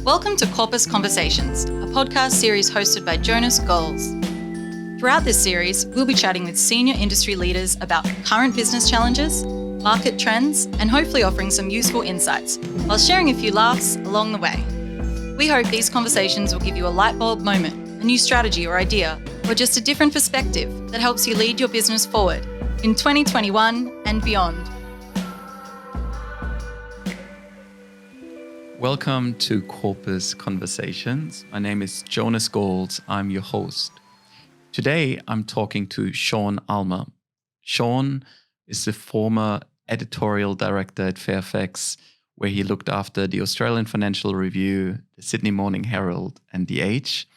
Welcome to Corpus Conversations, a podcast series hosted by Jonas Golze. Throughout this series, we'll be chatting with senior industry leaders about current business challenges, market trends, and hopefully offering some useful insights, while sharing a few laughs along the way. We hope these conversations will give you a light bulb moment, a new strategy or idea, or just a different perspective that helps you lead your business forward in 2021 and beyond. Welcome to Corpus Conversations. My name is Jonas Golze. I'm your host. Today, I'm talking to Sean Aylmer. Sean is the former Editorial Director at Fairfax, where he looked after the Australian Financial Review, the Sydney Morning Herald, and The Age.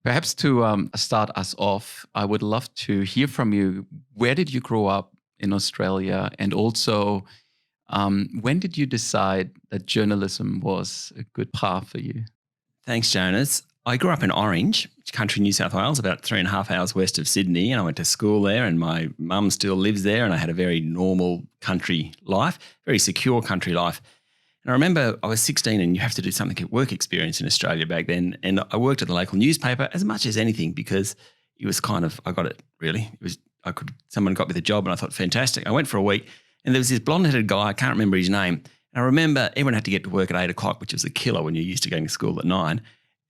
Perhaps to start us off, I would love to hear from you. Where did you grow up in Australia? And also, when did you decide that journalism was a good path for you? Thanks, Jonas. I grew up in Orange, country New South Wales, about 3.5 hours west of Sydney, and I went to school there, and my mum still lives there, and I had a very normal country life, very secure country life. And I remember I was 16 and you have to do something at work experience in Australia back then, and I worked at the local newspaper as much as anything because it was kind of, I got it really. Someone got me the job and I thought, fantastic. I went for a week. And there was this blonde-headed guy, I can't remember his name. And I remember everyone had to get to work at 8 o'clock, which was a killer when you're used to going to school at 9.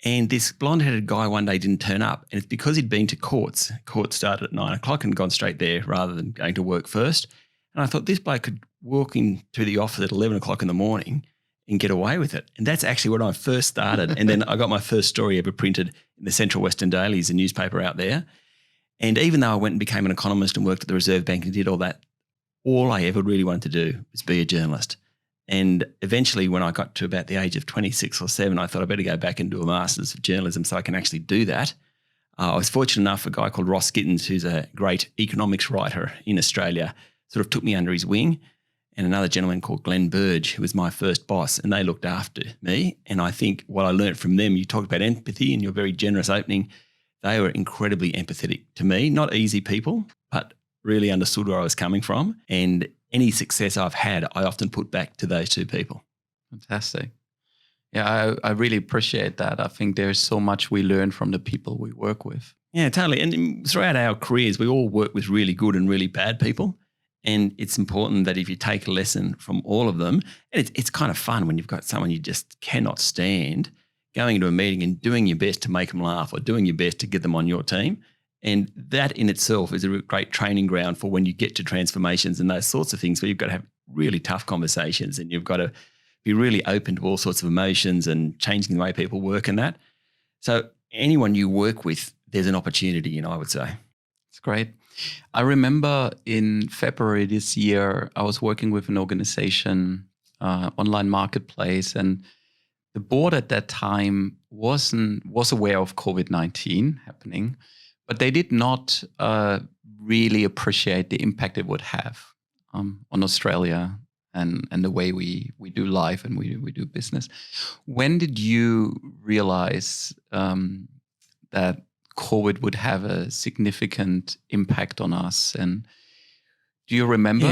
And this blonde-headed guy one day didn't turn up. And it's because he'd been to courts. Court started at 9 o'clock and gone straight there rather than going to work first. And I thought this bloke could walk into the office at 11 o'clock in the morning and get away with it. And that's actually when I first started. And then I got my first story ever printed in the Central Western Daily, a newspaper out there. And even though I went and became an economist and worked at the Reserve Bank and did all that, all I ever really wanted to do was be a journalist. And eventually when I got to about the age of 26 or 7, I thought I better go back and do a Masters of Journalism so I can actually do that. I was fortunate enough, a guy called Ross Gittins, who's a great economics writer in Australia, sort of took me under his wing, and another gentleman called Glenn Burge, who was my first boss, and they looked after me. And I think what I learned from them, you talked about empathy in your very generous opening, they were incredibly empathetic to me, not easy people, but really understood where I was coming from, and any success I've had, I often put back to those two people. Fantastic. Yeah, I really appreciate that. I think there's so much we learn from the people we work with. Yeah, totally. And throughout our careers, we all work with really good and really bad people. And it's important that if you take a lesson from all of them, and it's kind of fun when you've got someone you just cannot stand, going into a meeting and doing your best to make them laugh or doing your best to get them on your team. And that in itself is a great training ground for when you get to transformations and those sorts of things where you've got to have really tough conversations and you've got to be really open to all sorts of emotions and changing the way people work and that. So anyone you work with, there's an opportunity, I would say. It's great. I remember in February this year, I was working with an organization, online marketplace, and the board at that time was aware of COVID-19 happening, but they did not really appreciate the impact it would have on Australia and the way we do life and we do business. When did you realize that COVID would have a significant impact on us? And do you remember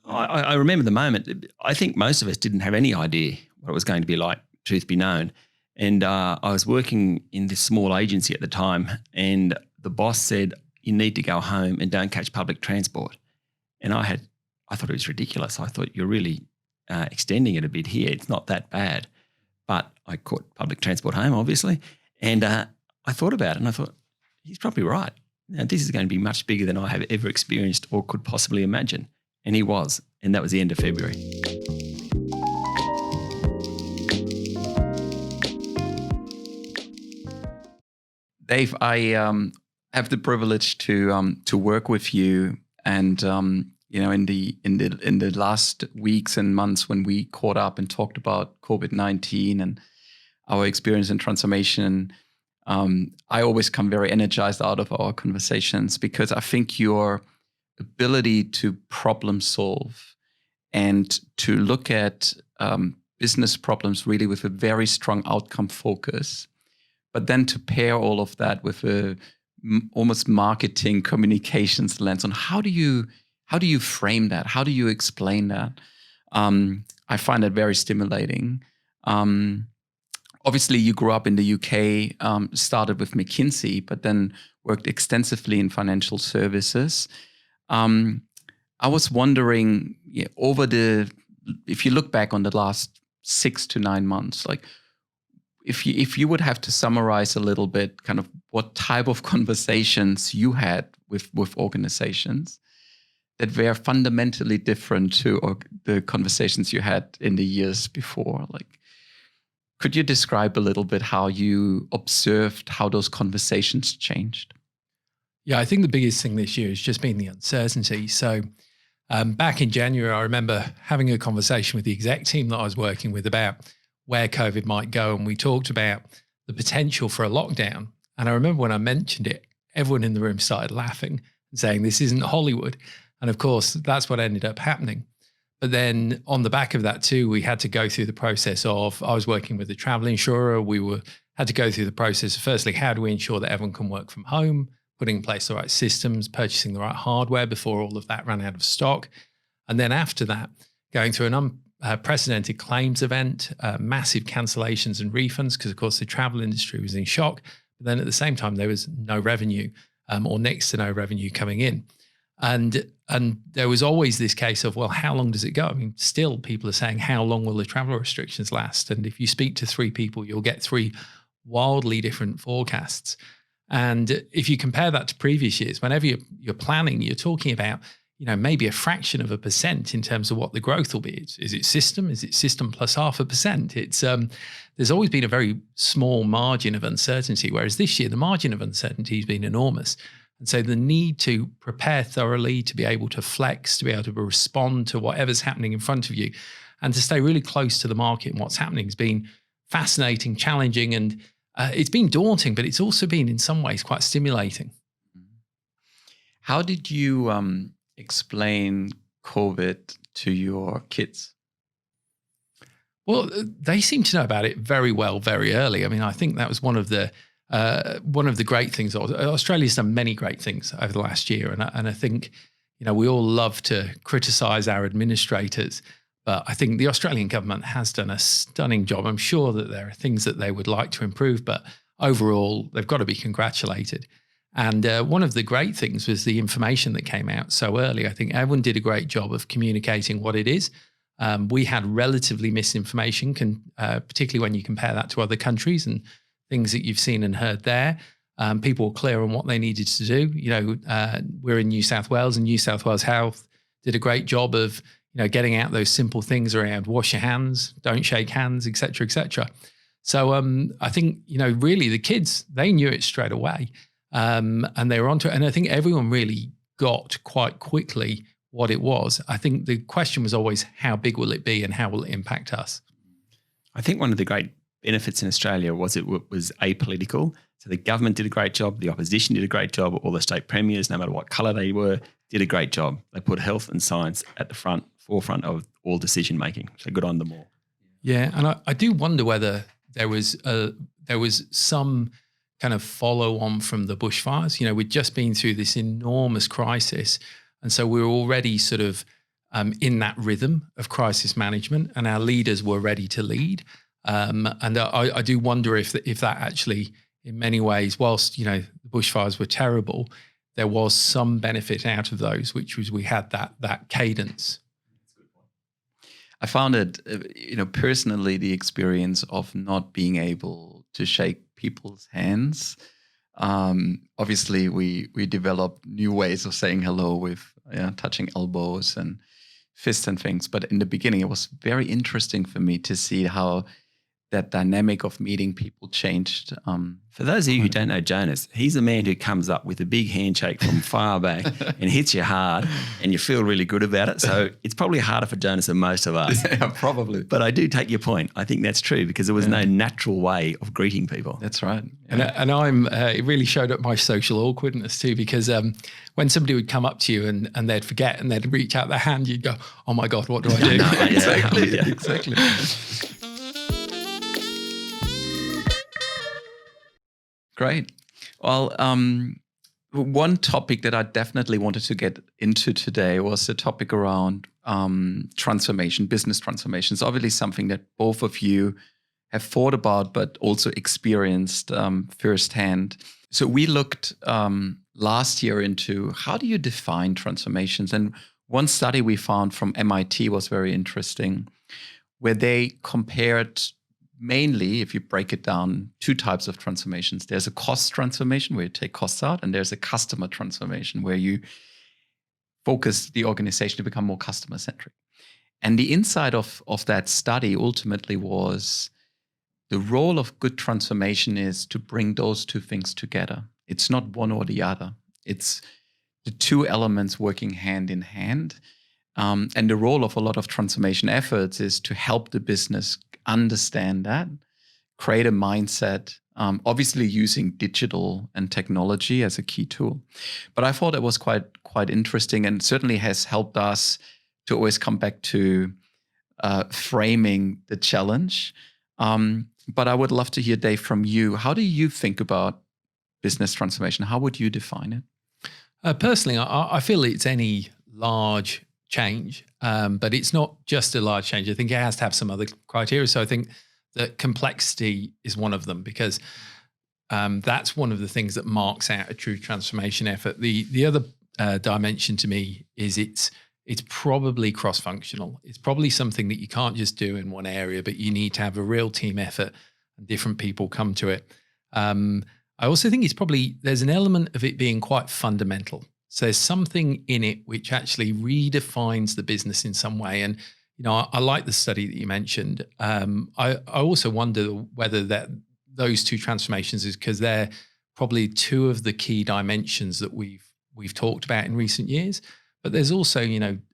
I remember the moment. I think most of us didn't have any idea what it was going to be like, truth be known. And I was working in this small agency at the time, and the boss said, you need to go home and don't catch public transport. And I thought it was ridiculous. I thought, you're really extending it a bit here. It's not that bad. But I caught public transport home, obviously. And I thought about it and I thought, he's probably right. Now, this is going to be much bigger than I have ever experienced or could possibly imagine. And he was. And that was the end of February. Dave, I have the privilege to work with you, and in the last weeks and months when we caught up and talked about COVID-19 and our experience in transformation, I always come very energized out of our conversations because I think your ability to problem solve and to look at business problems really with a very strong outcome focus, but then to pair all of that with a almost marketing communications lens on how do you frame that? How do you explain that? I find that very stimulating. obviously you grew up in the UK, started with McKinsey, but then worked extensively in financial services. I was wondering, if you look back on the last 6 to 9 months, like if you would have to summarize a little bit kind of what type of conversations you had with organizations that were fundamentally different to the conversations you had in the years before, like, could you describe a little bit how you observed how those conversations changed? Yeah, I think the biggest thing this year has just been the uncertainty. So back in January, I remember having a conversation with the exec team that I was working with about where COVID might go. And we talked about the potential for a lockdown. And I remember when I mentioned it, everyone in the room started laughing and saying, this isn't Hollywood. And of course, that's what ended up happening. But then on the back of that too, we had to go through the process of, I was working with a travel insurer. Had to go through the process of, firstly, how do we ensure that everyone can work from home, putting in place the right systems, purchasing the right hardware before all of that ran out of stock. And then after that, going through an unprecedented claims event, massive cancellations and refunds, because of course the travel industry was in shock. But then at the same time, there was no revenue or next to no revenue coming in. And there was always this case of, well, how long does it go? I mean, still people are saying, how long will the travel restrictions last? And if you speak to 3 people, you'll get 3 wildly different forecasts. And if you compare that to previous years, whenever you're planning, you're talking about, maybe a fraction of a percent in terms of what the growth will be. Is it system? Is it system plus 0.5%? It's there's always been a very small margin of uncertainty, whereas this year the margin of uncertainty has been enormous. And so the need to prepare thoroughly, to be able to flex, to be able to respond to whatever's happening in front of you, and to stay really close to the market and what's happening has been fascinating, challenging, and it's been daunting, but it's also been in some ways quite stimulating. How did you explain COVID to your kids? Well, they seem to know about it very well, very early. I mean, I think that was one of the great things. Australia's done many great things over the last year, and I think we all love to criticise our administrators, but I think the Australian government has done a stunning job. I'm sure that there are things that they would like to improve, but overall, they've got to be congratulated. And one of the great things was the information that came out so early. I think everyone did a great job of communicating what it is. We had relatively misinformation, particularly when you compare that to other countries and things that you've seen and heard there. People were clear on what they needed to do. We're in New South Wales, and New South Wales Health did a great job of getting out those simple things around wash your hands, don't shake hands, et cetera, et cetera. So I think, really the kids, they knew it straight away. And they were onto it. And I think everyone really got quite quickly what it was. I think the question was always, how big will it be and how will it impact us? I think one of the great benefits in Australia was it was apolitical. So the government did a great job, the opposition did a great job, all the state premiers, no matter what colour they were, did a great job. They put health and science at the forefront of all decision making. So good on them all. Yeah, and I do wonder whether there was some kind of follow on from the bushfires. We'd just been through this enormous crisis, and so we were already sort of in that rhythm of crisis management, and our leaders were ready to lead. And I do wonder if that actually, in many ways, whilst the bushfires were terrible, there was some benefit out of those, which was we had that cadence. I found it, personally, the experience of not being able to shake people's hands. Obviously, we developed new ways of saying hello with touching elbows and fists and things. But in the beginning, it was very interesting for me to see how that dynamic of meeting people changed. For those of you who don't know Jonas, he's the man who comes up with a big handshake from far back and hits you hard, and you feel really good about it. So it's probably harder for Jonas than most of us. Yeah, probably. But I do take your point. I think that's true because there was no natural way of greeting people. That's right. Yeah. And I'm it really showed up my social awkwardness too, because when somebody would come up to you and they'd forget and they'd reach out their hand, you'd go, "Oh my God, what do I do?" Exactly. Great. Well, one topic that I definitely wanted to get into today was the topic around transformation, business transformation. It's obviously something that both of you have thought about, but also experienced firsthand. So we looked last year into how do you define transformations? And one study we found from MIT was very interesting, where they compared mainly, if you break it down, two types of transformations. There's a cost transformation where you take costs out, and there's a customer transformation where you focus the organization to become more customer-centric. And the insight of that study ultimately was the role of good transformation is to bring those two things together. It's not one or the other. It's the two elements working hand in hand. And the role of a lot of transformation efforts is to help the business understand that, create a mindset, obviously using digital and technology as a key tool. But I thought it was quite interesting, and certainly has helped us to always come back to framing the challenge. But I would love to hear, Dave, from you. How do you think about business transformation? How would you define it? Personally, I feel it's any large change, but it's not just a large change. I think it has to have some other criteria. So I think that complexity is one of them, because that's one of the things that marks out a true transformation effort. The other dimension to me is it's probably cross-functional. It's probably something that you can't just do in one area, but you need to have a real team effort and different people come to it. I also think there's an element of it being quite fundamental. So there's something in it which actually redefines the business in some way. And, I like the study that you mentioned. I also wonder whether those two transformations is because they're probably two of the key dimensions that we've talked about in recent years. But there's also,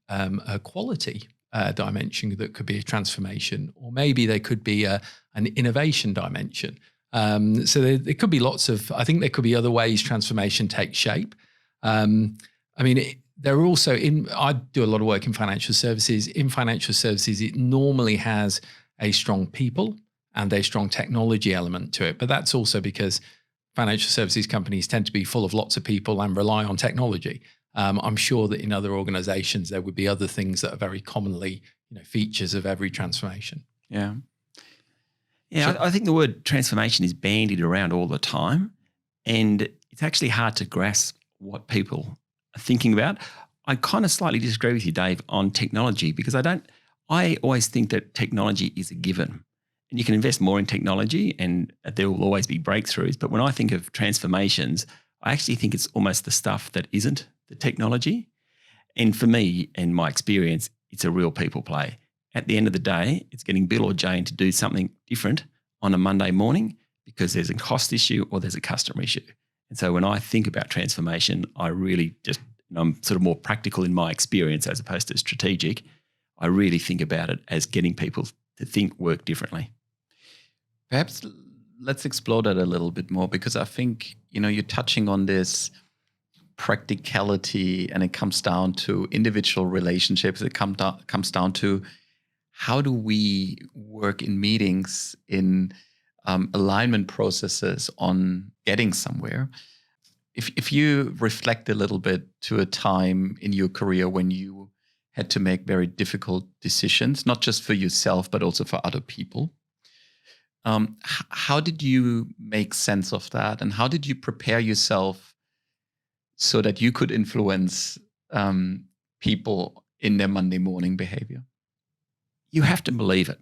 a quality dimension that could be a transformation, or maybe there could be an innovation dimension. So there could be I think there could be other ways transformation takes shape. There are also I do a lot of work in financial services. In financial services, it normally has a strong people and a strong technology element to it. But that's also because financial services companies tend to be full of lots of people and rely on technology. I'm sure that in other organizations, there would be other things that are very commonly, features of every transformation. Yeah. Yeah, I think the word transformation is bandied around all the time, and it's actually hard to grasp what people are thinking about. I kind of slightly disagree with you, Dave, on technology, because I always think that technology is a given. And you can invest more in technology and there will always be breakthroughs. But when I think of transformations, I actually think it's almost the stuff that isn't the technology. And for me, in my experience, it's a real people play. At the end of the day, it's getting Bill or Jane to do something different on a Monday morning because there's a cost issue or there's a customer issue. And so when I think about transformation, I really I'm sort of more practical in my experience as opposed to strategic. I really think about it as getting people to think, work differently. Perhaps let's explore that a little bit more, because I think, you're touching on this practicality, and it comes down to individual relationships. It comes down to how do we work in meetings, in alignment processes on getting somewhere. If you reflect a little bit to a time in your career when you had to make very difficult decisions, not just for yourself, but also for other people, how did you make sense of that? And how did you prepare yourself so that you could influence people in their Monday morning behavior? You have to believe it.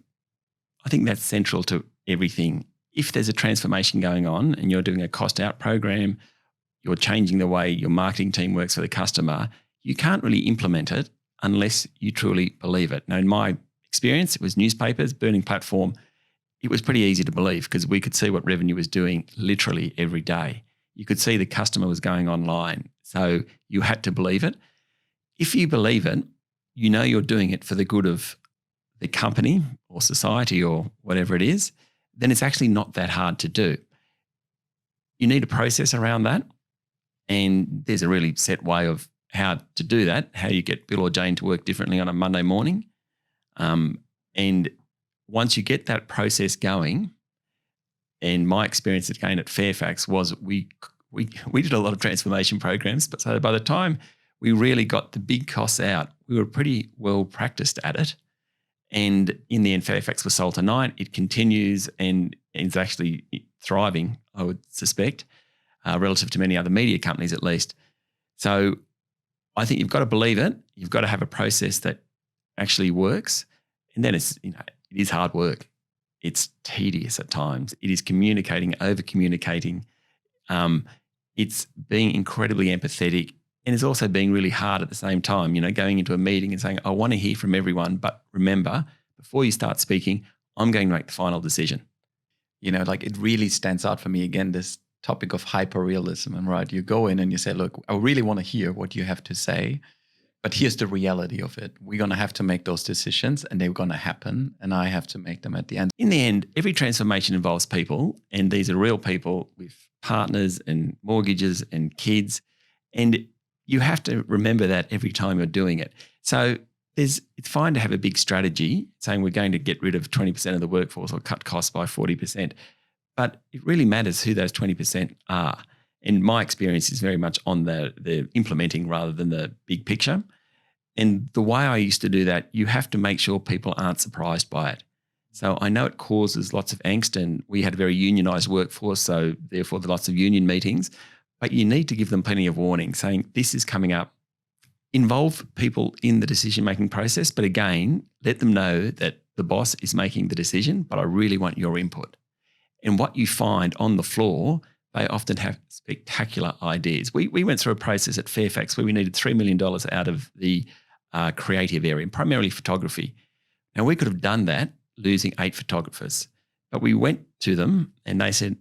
I think that's central to everything. If there's a transformation going on and you're doing a cost out program, you're changing the way your marketing team works for the customer, you can't really implement it unless you truly believe it. Now, in my experience, it was newspapers, burning platform. It was pretty easy to believe because we could see what revenue was doing literally every day. You could see the customer was going online. So you had to believe it. If you believe it, you're doing it for the good of the company or society or whatever it is, then it's actually not that hard to do. You need a process around that. And there's a really set way of how to do that, how you get Bill or Jane to work differently on a Monday morning. And once you get that process going, and my experience again at Fairfax was we did a lot of transformation programs, but so by the time we really got the big costs out, we were pretty well practiced at it. And in the end, Fairfax was sold to Knight. It continues and is actually thriving, I would suspect, relative to many other media companies at least. So I think you've got to believe it. You've got to have a process that actually works. And then it is hard work. It's tedious at times. It is communicating, over-communicating. It's being incredibly empathetic, and it's also being really hard at the same time, going into a meeting and saying, I want to hear from everyone, but remember, before you start speaking, I'm going to make the final decision. It really stands out for me again, this topic of hyper-realism. And right, you go in and you say, look, I really want to hear what you have to say, but here's the reality of it. We're going to have to make those decisions, and they're going to happen, and I have to make them at the end. In the end, every transformation involves people, and these are real people with partners and mortgages and kids. And you have to remember that every time you're doing it. So it's fine to have a big strategy saying we're going to get rid of 20% of the workforce or cut costs by 40%. But it really matters who those 20% are. And my experience is very much on the implementing rather than the big picture. And the way I used to do that, you have to make sure people aren't surprised by it. So I know it causes lots of angst, and we had a very unionised workforce, so therefore there are lots of union meetings. But you need to give them plenty of warning saying this is coming up. Involve people in the decision-making process, but again, let them know that the boss is making the decision, but I really want your input. And what you find on the floor, they often have spectacular ideas. We went through a process at Fairfax where we needed $3 million out of the creative area, primarily photography. Now, we could have done that losing 8 photographers, but we went to them and they said,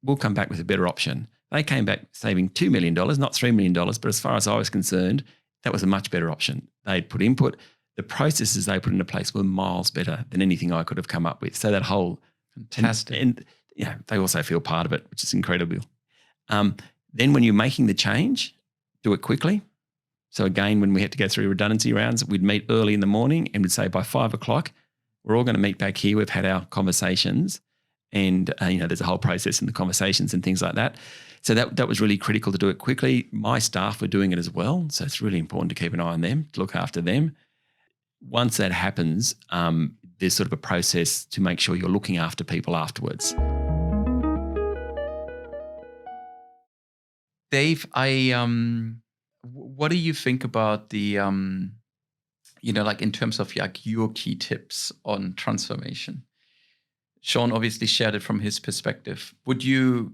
we'll come back with a better option. They came back saving $2 million, not $3 million, but as far as I was concerned, that was a much better option. They'd put input. The processes they put into place were miles better than anything I could have come up with. So that whole fantastic. And they also feel part of it, which is incredible. Then when you're making the change, do it quickly. So again, when we had to go through redundancy rounds, we'd meet early in the morning and we'd say by 5 o'clock, we're all going to meet back here. We've had our conversations, and there's a whole process in the conversations and things like that. So that was really critical to do it quickly. My staff were doing it as well. So it's really important to keep an eye on them, to look after them. Once that happens, there's sort of a process to make sure you're looking after people afterwards. Dave, what do you think about the, in terms of your key tips on transformation? Sean obviously shared it from his perspective. Would you,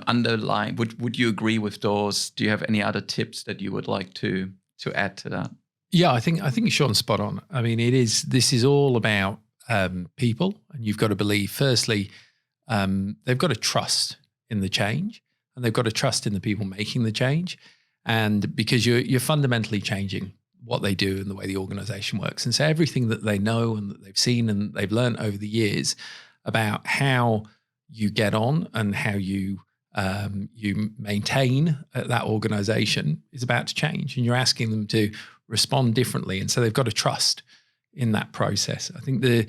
underline, would you agree with those? Do you have any other tips that you would like to add to that? Yeah, I think Sean's spot on. I mean, this is all about people, and you've got to believe, firstly, they've got to trust in the change, and they've got to trust in the people making the change. And because you're fundamentally changing what they do and the way the organization works. And so everything that they know and that they've seen and they've learned over the years about how you get on and how you maintain that organization is about to change, and you're asking them to respond differently. And so they've got to trust in that process. I think the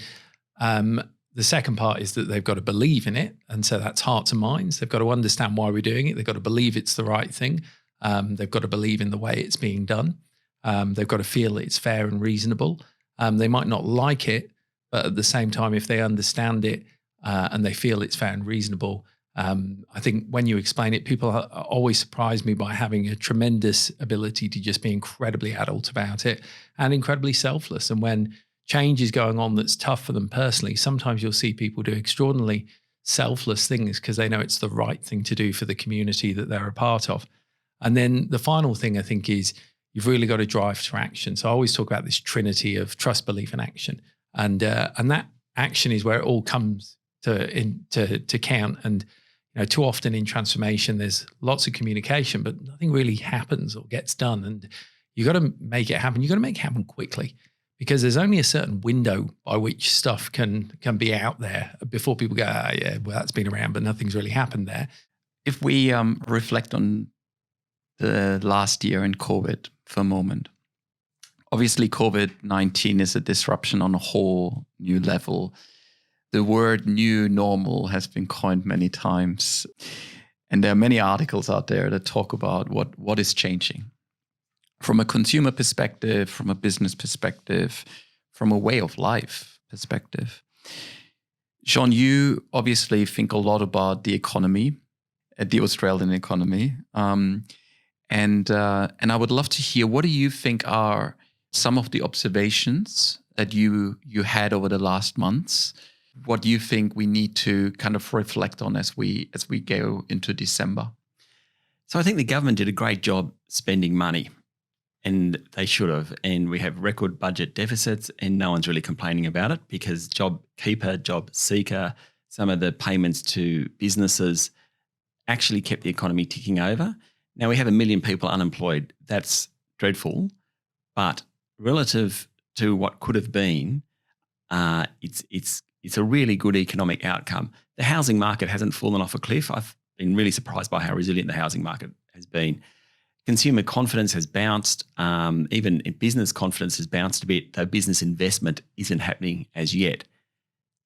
second part is that they've got to believe in it. And so that's hearts and minds. They've got to understand why we're doing it. They've got to believe it's the right thing. They've got to believe in the way it's being done. They've got to feel it's fair and reasonable. They might not like it, but at the same time, if they understand it and they feel it's fair and reasonable, I think when you explain it, people always surprise me by having a tremendous ability to just be incredibly adult about it and incredibly selfless. And when change is going on that's tough for them personally, sometimes you'll see people do extraordinarily selfless things because they know it's the right thing to do for the community that they're a part of. And then the final thing I think is you've really got to drive to action. So I always talk about this trinity of trust, belief, and action. And that action is where it all comes to count. And too often in transformation, there's lots of communication, but nothing really happens or gets done. And you got to make it happen. You got to make it happen quickly, because there's only a certain window by which stuff can be out there before people go, yeah, well, that's been around, but nothing's really happened there. If we reflect on the last year in COVID for a moment, obviously COVID-19 is a disruption on a whole new level. The word new normal has been coined many times. And there are many articles out there that talk about what is changing from a consumer perspective, from a business perspective, from a way of life perspective. Sean, you obviously think a lot about the economy, the Australian economy, and I would love to hear, what do you think are some of the observations that you had over the last months? What do you think we need to kind of reflect on as we go into December? So I think the government did a great job spending money, and they should have. And we have record budget deficits, and no one's really complaining about it because JobKeeper, JobSeeker, some of the payments to businesses actually kept the economy ticking over. Now we have 1 million people unemployed. That's dreadful, but relative to what could have been, it's a really good economic outcome. The housing market hasn't fallen off a cliff. I've been really surprised by how resilient the housing market has been. Consumer confidence has bounced. Even business confidence has bounced a bit, though business investment isn't happening as yet.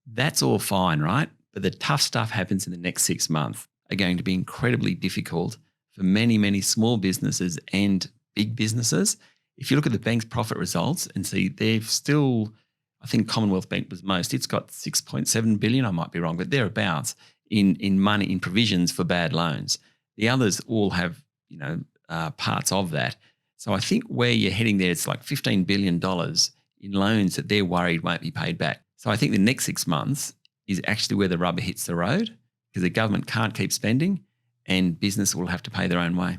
That's all fine, right? But the tough stuff happens in the next 6 months, are going to be incredibly difficult for many, many small businesses and big businesses. If you look at the bank's profit results and see they've still, I think Commonwealth Bank was most, it's got 6.7 billion, I might be wrong, but thereabouts in money, in provisions for bad loans. The others all have, parts of that. So I think where you're heading there, it's like $15 billion in loans that they're worried won't be paid back. So I think the next 6 months is actually where the rubber hits the road, because the government can't keep spending and business will have to pay their own way.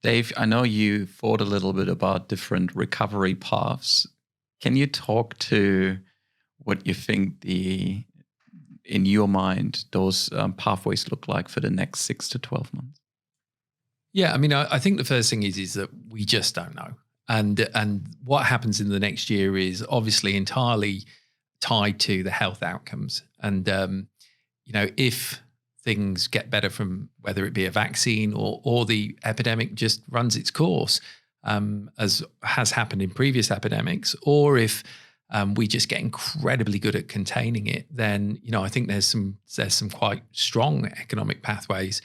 Dave, I know you thought a little bit about different recovery paths. Can you talk to what you think in your mind, those pathways look like for the next 6 to 12 months? Yeah, I mean, I think the first thing is that we just don't know. And what happens in the next year is obviously entirely tied to the health outcomes. And, if things get better from whether it be a vaccine or the epidemic just runs its course, as has happened in previous epidemics, or if we just get incredibly good at containing it, then, I think there's some quite strong economic pathways.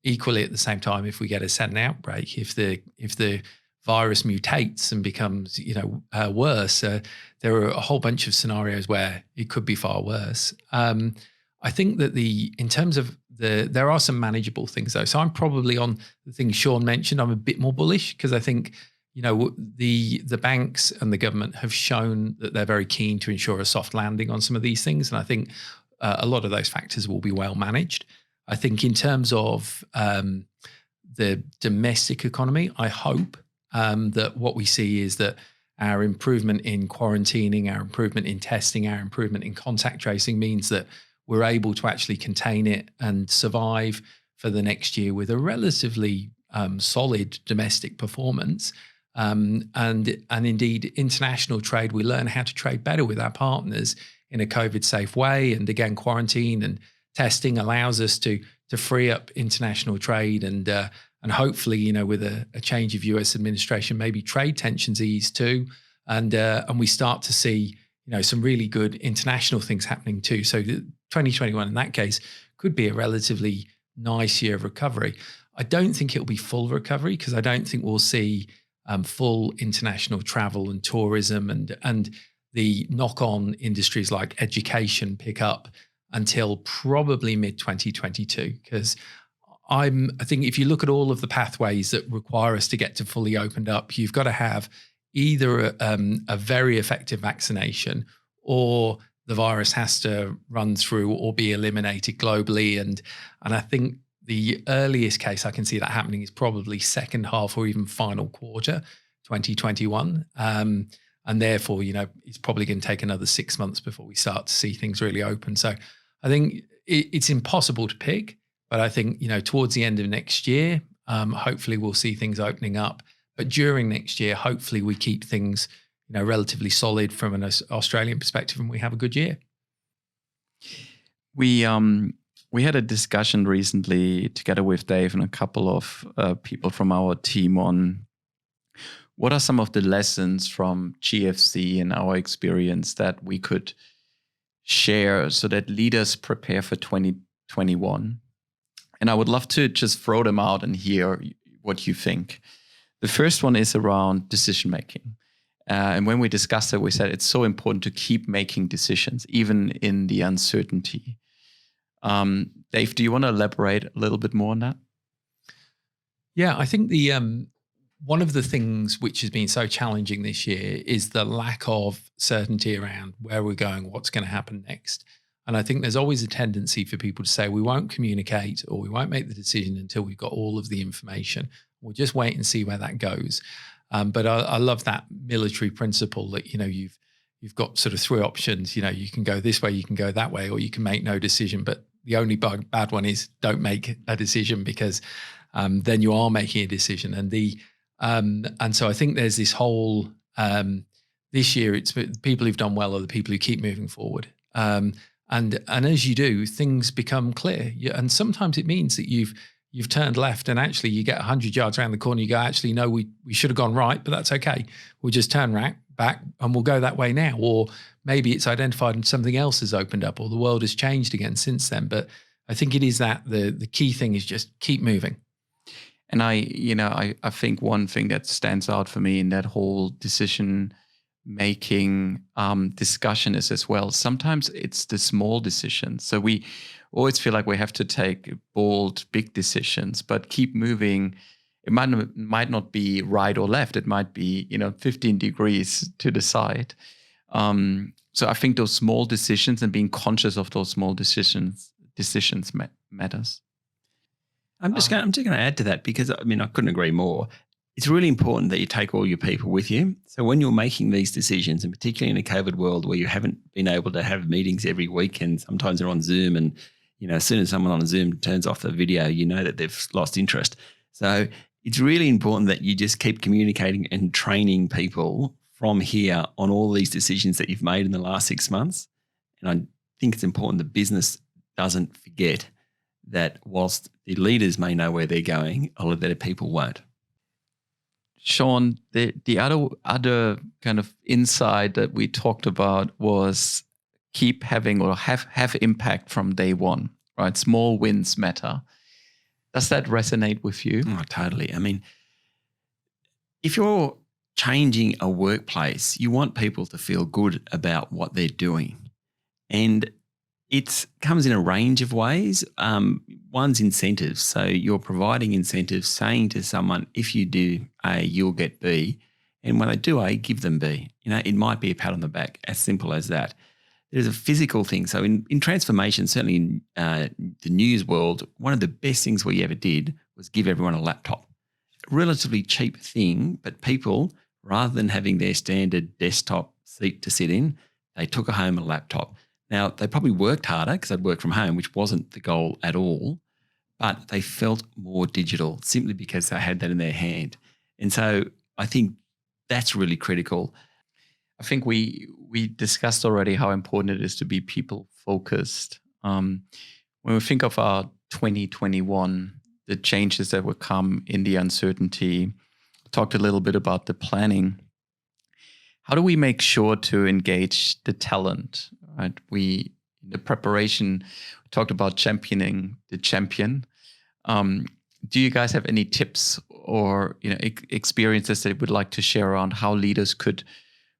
Equally, at the same time, if we get a sudden outbreak, if the virus mutates and becomes, worse, there are a whole bunch of scenarios where it could be far worse. I think that in terms of there are some manageable things though. So I'm probably on the things Sean mentioned. I'm a bit more bullish because I think, the banks and the government have shown that they're very keen to ensure a soft landing on some of these things. And I think a lot of those factors will be well managed. I think in terms of the domestic economy, I hope that what we see is that our improvement in quarantining, our improvement in testing, our improvement in contact tracing means that we're able to actually contain it and survive for the next year with a relatively solid domestic performance. And indeed, international trade, we learn how to trade better with our partners in a COVID-safe way. And again, quarantine and testing allows us to free up international trade and hopefully, with a change of US administration, maybe trade tensions ease too, and we start to see some really good international things happening too. So 2021 in that case could be a relatively nice year of recovery. I don't think it'll be full recovery because I don't think we'll see full international travel and tourism and the knock-on industries like education pick up until probably mid-2022, because I think if you look at all of the pathways that require us to get to fully opened up, you've got to have either a very effective vaccination or the virus has to run through or be eliminated globally. And I think the earliest case I can see that happening is probably second half or even final quarter 2021. And therefore, it's probably going to take another 6 months before we start to see things really open. So I think it's impossible to pick, but I think, towards the end of next year, hopefully we'll see things opening up. But during next year, hopefully we keep things, relatively solid from an Australian perspective and we have a good year. We had a discussion recently together with Dave and a couple of people from our team on what are some of the lessons from GFC and our experience that we could share so that leaders prepare for 2021. And I would love to just throw them out and hear what you think. The first one is around decision making. And when we discussed it, we said it's so important to keep making decisions, even in the uncertainty. Dave, do you want to elaborate a little bit more on that? Yeah, I think the one of the things which has been so challenging this year is the lack of certainty around where we're going, what's going to happen next. And I think there's always a tendency for people to say we won't communicate or we won't make the decision until we've got all of the information. We'll just wait and see where that goes. But I love that military principle that, you've got sort of three options. You can go this way, you can go that way, or you can make no decision. But the only bad one is don't make a decision, because then you are making a decision. And so I think there's this whole this year, it's the people who've done well are the people who keep moving forward. And as you do, things become clear. And sometimes it means that you've turned left and actually you get 100 yards around the corner. You go, actually, no, we should have gone right, but that's okay. We'll just turn back and we'll go that way now. Or maybe it's identified and something else has opened up, or the world has changed again since then. But I think it is that the key thing is just keep moving. And I think one thing that stands out for me in that whole decision-making discussion is as well, sometimes it's the small decisions. So we always feel like we have to take bold, big decisions, but keep moving. It might not be right or left. It might be 15 degrees to the side. So I think those small decisions and being conscious of those small decisions matters. I'm just going to add to that, because I couldn't agree more. It's really important that you take all your people with you. So when you're making these decisions, and particularly in a COVID world where you haven't been able to have meetings every week, and sometimes they're on Zoom, and as soon as someone on Zoom turns off the video, that they've lost interest. So it's really important that you just keep communicating and training people from here on all these decisions that you've made in the last 6 months. And I think it's important that business doesn't forget that whilst the leaders may know where they're going, a lot of their people won't. Sean, the other kind of insight that we talked about was keep having or have impact from day one, right? Small wins matter. Does that resonate with you? Oh, totally. If you're changing a workplace, you want people to feel good about what they're doing. And it comes in a range of ways. One's incentives. So you're providing incentives, saying to someone, if you do A, you'll get B. And when they do A, give them B. It might be a pat on the back, as simple as that. There's a physical thing. So in transformation, certainly in the news world, one of the best things we ever did was give everyone a laptop. A relatively cheap thing, but people, rather than having their standard desktop seat to sit in, they took home a laptop. Now, they probably worked harder because they'd work from home, which wasn't the goal at all, but they felt more digital simply because they had that in their hand. And so I think that's really critical. I think we discussed already how important it is to be people-focused. When we think of our 2021, the changes that will come in the uncertainty, talked a little bit about the planning. How do we make sure to engage the talent? Right? In the preparation, we talked about championing the champion. Do you guys have any tips or experiences that you would like to share around how leaders could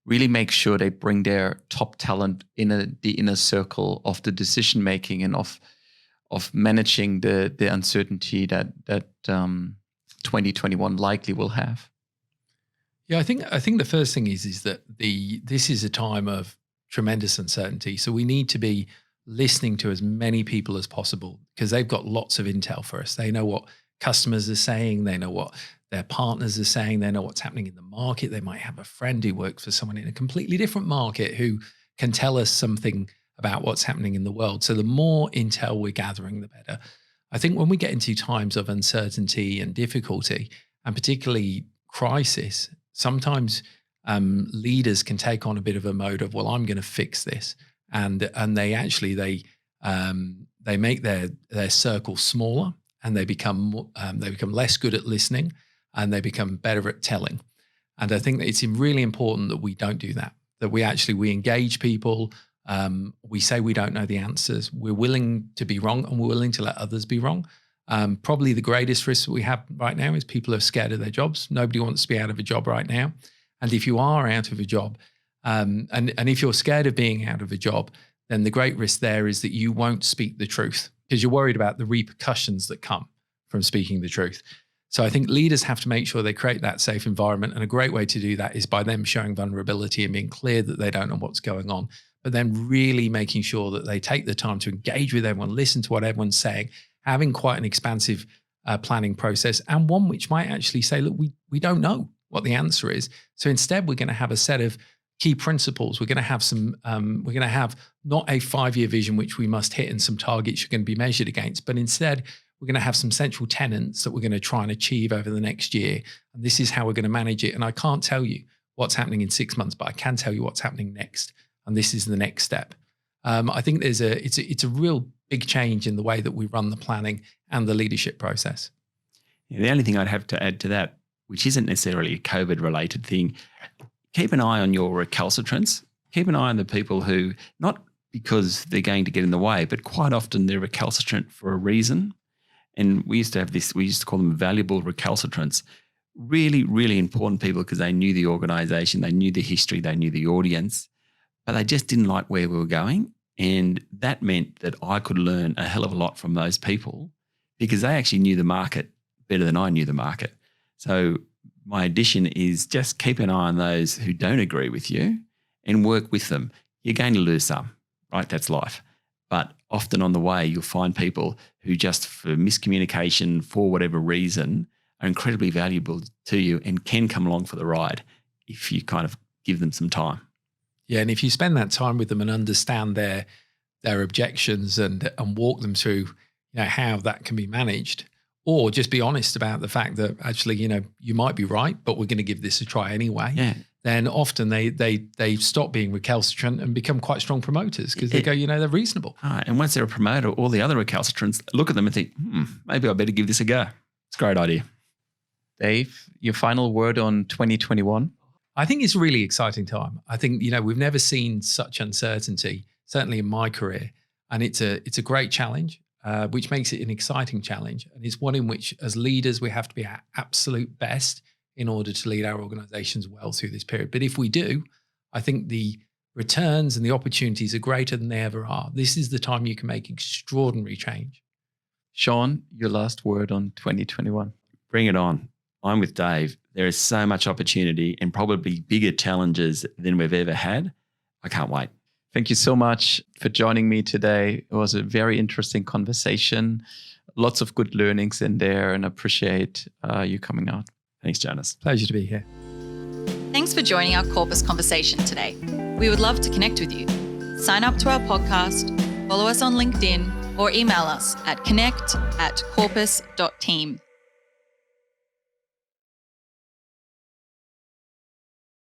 really make sure they bring their top talent in the inner circle of the decision making and of managing the uncertainty that 2021 likely will have? Yeah, I think the first thing is that this is a time of tremendous uncertainty. So we need to be listening to as many people as possible, because they've got lots of intel for us. They know what customers are saying. They know what their partners are saying. They know what's happening in the market. They might have a friend who works for someone in a completely different market who can tell us something about what's happening in the world. So the more intel we're gathering, the better. I think when we get into times of uncertainty and difficulty, and particularly crisis, sometimes leaders can take on a bit of a mode of, well, I'm going to fix this, and they make their circle smaller, and they become less good at listening, and they become better at telling. And I think that it's really important that we don't do that. That we engage people. We say we don't know the answers. We're willing to be wrong, and we're willing to let others be wrong. Probably the greatest risk that we have right now is people are scared of their jobs. Nobody wants to be out of a job right now. And if you are out of a job, and if you're scared of being out of a job, then the great risk there is that you won't speak the truth because you're worried about the repercussions that come from speaking the truth. So I think leaders have to make sure they create that safe environment. And a great way to do that is by them showing vulnerability and being clear that they don't know what's going on, but then really making sure that they take the time to engage with everyone, listen to what everyone's saying, having quite an expansive planning process, and one which might actually say, look, we don't know what the answer is. So instead, we're going to have a set of key principles. We're going to have we're going to have not a 5-year vision, which we must hit and some targets you're going to be measured against, but instead we're going to have some central tenets that we're going to try and achieve over the next year. And this is how we're going to manage it. And I can't tell you what's happening in 6 months, but I can tell you what's happening next. And this is the next step. I think it's a real big change in the way that we run the planning and the leadership process. Yeah, the only thing I'd have to add to that, which isn't necessarily a COVID-related thing, keep an eye on your recalcitrants. Keep an eye on the people who, not because they're going to get in the way, but quite often they're recalcitrant for a reason. And we used to call them valuable recalcitrants. Really, really important people because they knew the organisation, they knew the history, they knew the audience, but they just didn't like where we were going. And that meant that I could learn a hell of a lot from those people because they actually knew the market better than I knew the market. So my addition is just keep an eye on those who don't agree with you and work with them. You're going to lose some, right? That's life. But often on the way, you'll find people who just for miscommunication, for whatever reason, are incredibly valuable to you and can come along for the ride if you kind of give them some time. Yeah, and if you spend that time with them and understand their objections and walk them through, how that can be managed, or just be honest about the fact that actually, you might be right, but we're going to give this a try anyway. Yeah. Then often they stop being recalcitrant and become quite strong promoters because they go, they're reasonable. And once they're a promoter, all the other recalcitrants look at them and think, maybe I better give this a go. It's a great idea. Dave, your final word on 2021? I think it's a really exciting time. I think, we've never seen such uncertainty, certainly in my career. And it's a great challenge, which makes it an exciting challenge. And it's one in which, as leaders, we have to be our absolute best in order to lead our organizations well through this period. But if we do, I think the returns and the opportunities are greater than they ever are. This is the time you can make extraordinary change. Sean, your last word on 2021. Bring it on. I'm with Dave. There is so much opportunity and probably bigger challenges than we've ever had. I can't wait. Thank you so much for joining me today. It was a very interesting conversation. Lots of good learnings in there, and I appreciate you coming out. Thanks, Jonas. Pleasure to be here. Thanks for joining our Corpus conversation today. We would love to connect with you. Sign up to our podcast, follow us on LinkedIn, or email us at connect@corpus.team.